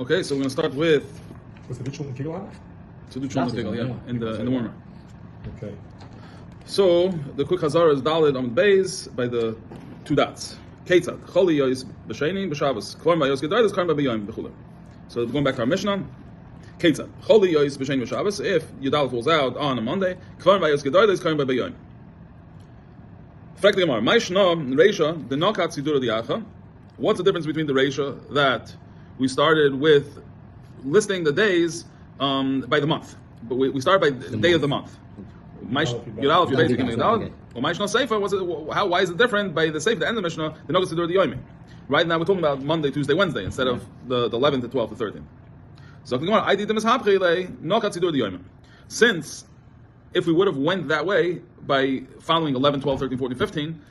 Okay, so we're going to start with Was the Chulum Tigel? to do Chulum Tigel, yeah, in the warmer. Okay. So the quick Hazara is Dalid on Beis by the two dots. Ketzad Choli Yois B'Sheni B'Shabbos Kvarm Bayos Gedoyles Kvarm B'Yom B'Chulam. So going back to our Mishnah. Ketzad Choli Yois B'Sheni B'Shabbos. If Yudal falls out on a Monday, Kvarm Bayos Gedoyles Kvarm B'Yom. Frankly, Gemara, Maishna Reisha the Nokat Sidur Diacha. What's the difference between the Reisha that we started with listing the days by the month, but we start by the day of the month. Yudal, if you're basically Yudal, or Maishna Seifa, why is it different by the Seifa, the end of the Mishnah, the Nogat Sidur Yomi? Right now we're talking about Monday, Tuesday, Wednesday instead of the 11th, the 12th, the 13th. So I did the Nogat Sidur Yomi. Since if we would have went that way by following 11, 12, 13, 14, 15,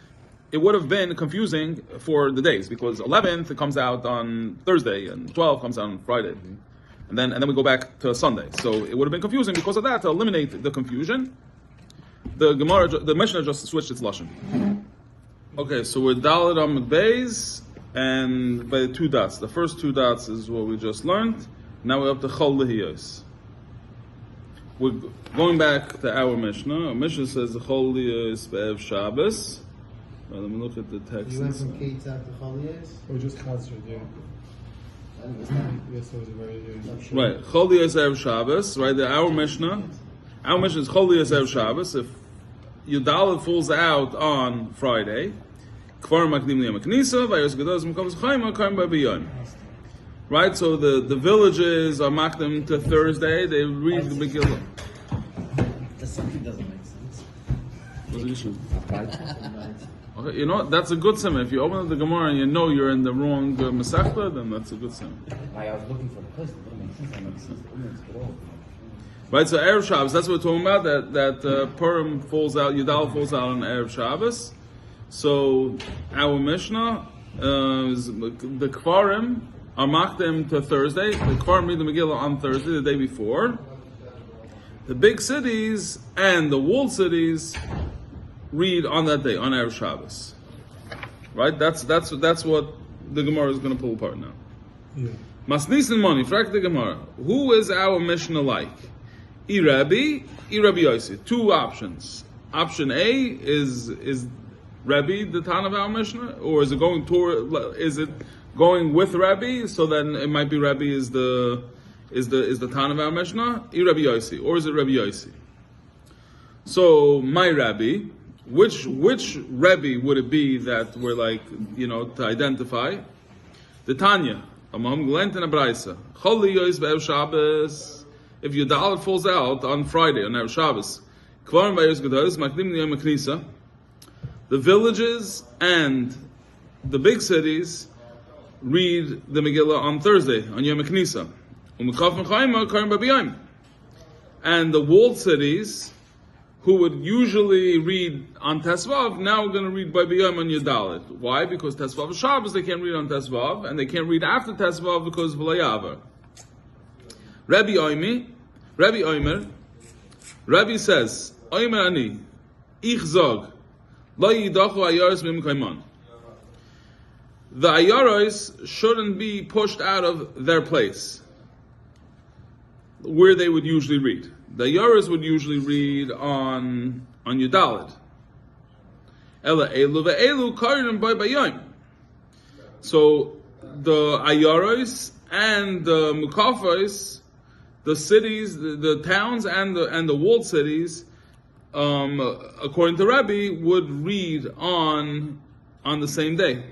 it would have been confusing for the days because 11th it comes out on Thursday and 12 comes out on Friday, and then we go back to Sunday. So it would have been confusing because of that. To eliminate the confusion, the Mishnah just switched its lashon. Okay, so we're Daled Amud Beis and by the two dots. The first two dots is what we just learned. Now we're up to Chol Lehiyos. We're going back to our Mishnah. Our Mishnah says the Chol Lehiyos be'ev Shabbos. Let me look at the text. You went from Ketzad to Cholios? Or just Chazir, yeah. Yes, it was a very right. Cholios erev Shabbos. Right. Our Mishnah is Cholios erev Shabbos. If Yudal falls out on Friday, Kvar Makdim Liyam Knisa, Vayos Gedoz Mekavos Chayma Karim B'Yom. Right. So the villages are makdim to Thursday. They read the Megila. Something doesn't make sense. What's the issue? Okay, you know what? That's a good simon. If you open up the Gemara and you know you're in the wrong Masechta, then that's a good simon. I was looking for the place. It doesn't make sense. It makes sense. Right, so Erev Shabbos, that's what we're talking about, that Purim falls out, Yudal falls out on Erev Shabbos. So our Mishnah, is the Kvarim are makdim to Thursday. The Kvarim read the Megillah on Thursday, the day before. The big cities and the walled cities read on that day, on Erev Shabbos. Right? That's what the Gemara is going to pull apart now. Masnis and money, frak the Gemara. Who is our Mishnah like? Rabbi Yossi. Two options. Option A is Rabbi the Tan of our Mishnah, or is it going with Rabbi? So then it might be Rabbi is the Tan of our Mishnah. Rabbi Yossi, or is it Rabbi Yossi? So my Rabbi. Which Rebbe would it be that we're like, to identify? The Tanya, Amam Glent and Abraisa. Choli Yois Be'ev Shabbos. If your dollar falls out on Friday, on Erev Shabbos, Kvarm Vayos Gedolos Makdim Liyam Knisa. The villages and the big cities read the Megillah on Thursday, on Yom Knisa. Umechaf Mechayma Karim B'Yom. And the walled cities, who would usually read on Tesvav, now we're going to read by B'Yom on Yudalit. Why? Because Tesvav is Shabbos, they can't read on Tesvav, and they can't read after Tesvav because of V'layavar. Rabbi says, Oimer Ani, Ich Zog, Lo Yidachu Ayaros Mim Kaiman. The Ayaros shouldn't be pushed out of their place, where they would usually read. The Ayaros would usually read on Yudalit. Ela Elu ve'elu karim by B'Yom. So the Ayaros and the Mukafos, the cities, the towns and the walled cities, according to Rabbi, would read on the same day,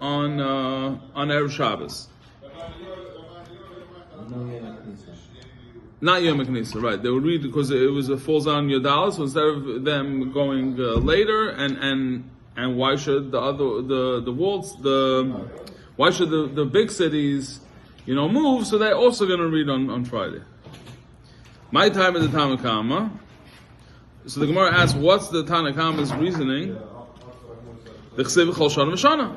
on Erev Shabbos. Not Yom Knisa, right? They would read because it falls on Yodal. So instead of them going later, and why should the walls why should the big cities move? So they're also going to read on Friday. My time is the Tanakama. So the Gemara asks, what's the Tanakama's reasoning? The Chsev Chol Shana V'Shana.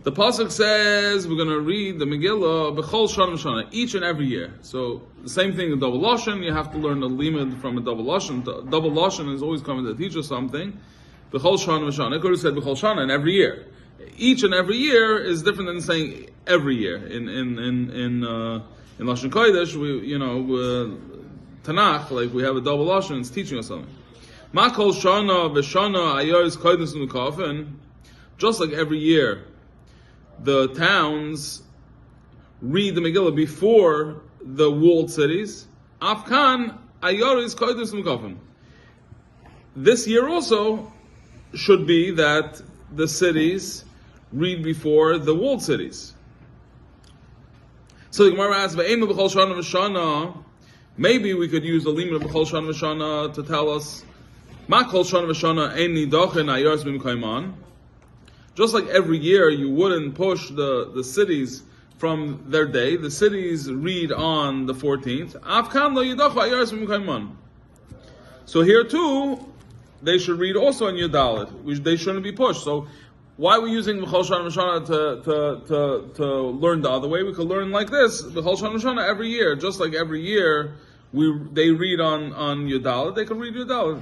The pasuk says we're going to read the Megillah b'chol shana v'shana, each and every year. So the same thing in double lashon. You have to learn the limud from a double lashon. Double lashon is always coming to teach us something. B'chol shana v'shana. It could have said b'chol shana, and every year. each and every year is different than saying every year. In Lashon Kodesh, Tanakh, like we have a double Lashon, it's teaching us something. Ma kol shana v'shana ayoris kodesh l'kafin. Just like every year, the towns read the Megillah before the walled cities. Afkan ayoris kodesh l'kafin. This year also should be that the cities read before the walled cities. So the Gemara asks, "Ve'enu b'chol shana v'shana." Maybe we could use the limit of b'chol shana v'shana to tell us, "Ma kol shana v'shana ein nidachen ayoris b'mkayman." Just like every year, you wouldn't push the cities from their day. The cities read on the 14th. Afkan lo yidachu ayoris b'mkayman. So here too, they should read also in Yudalit. They shouldn't be pushed. So why are we using B'chol Shana V'Shana to learn the other way? We could learn like this, B'chol Shana V'Shana every year. Just like every year they read on Yudalit, they can read Yudalit.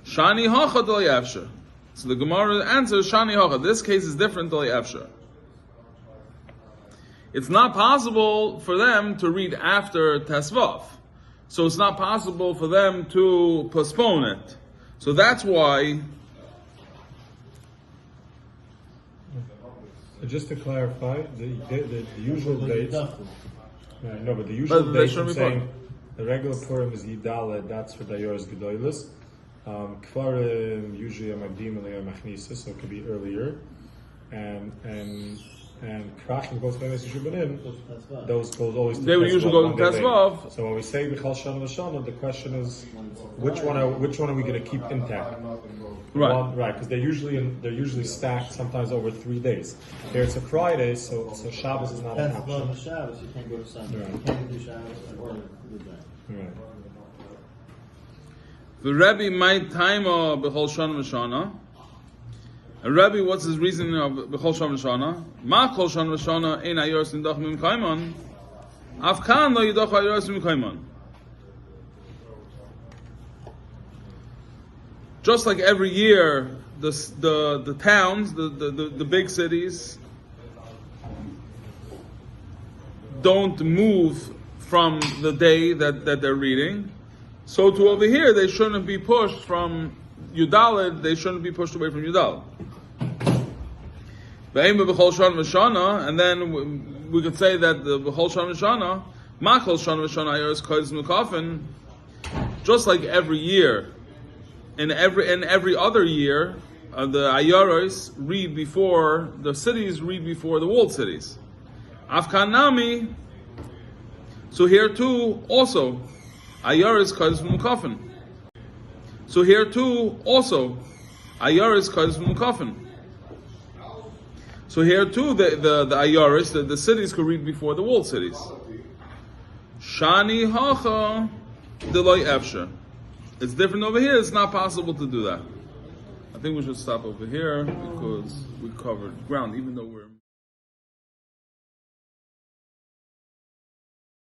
Shani Hacha D'Lo Yafsha. So the Gemara answers Shani Hacha. This case is different D'Lo Yafsha. It's not possible for them to read after Tesvav. So it's not possible for them to postpone it. So that's why. So just to clarify, the usual dates. No, but the usual dates. I'm saying the regular Purim is Yidaleh. That's for Dayoros Gedoylus. Kfarim usually are Magdim and they are Machnisa, so it could be earlier. And Krachim goes to Yishubanim, those goes always to they would usually go to Tesvav. So when we say B'chal Shana V'Shana, the question is which one are we going to keep intact? Right, right, because they're usually stacked sometimes over 3 days. Here it's a Friday, so Shabbos is not an option. Tesvav Shabbos, you can't go to Sunday. Right. You can't do Shabbos or do that. Right. The Rebbe might time of B'chol Shana V'Shana. And Rebbe, what's his reasoning of B'chol Shana V'Shana? Ma Kol Shana V'Shana ein ayoros nidach mim kaiman. Afkan lo yidach ayoros mim kaiman. Just like every year, the towns, the big cities, don't move from the day that they're reading. So to over here, they shouldn't be pushed from Yudalit, they shouldn't be pushed away from Yudalit. And then we could say that the B'chol Shana V'Shana, Ma'chol Shana V'Shana Ayoros Kodesh L'Kafin, just like every year, in every other year, the Ayoros read before the cities, read before the walled cities. Afkan Nami. So here too, also, Ayoros Kodesh L'Kafin. So here too, also, Ayoros Kodesh L'Kafin. So here too, the Ayoris, the cities could read before the walled cities. Shani Hacha D'Lo Efsha. It's different over here. It's not possible to do that. I think we should stop over here because we covered ground, even though we're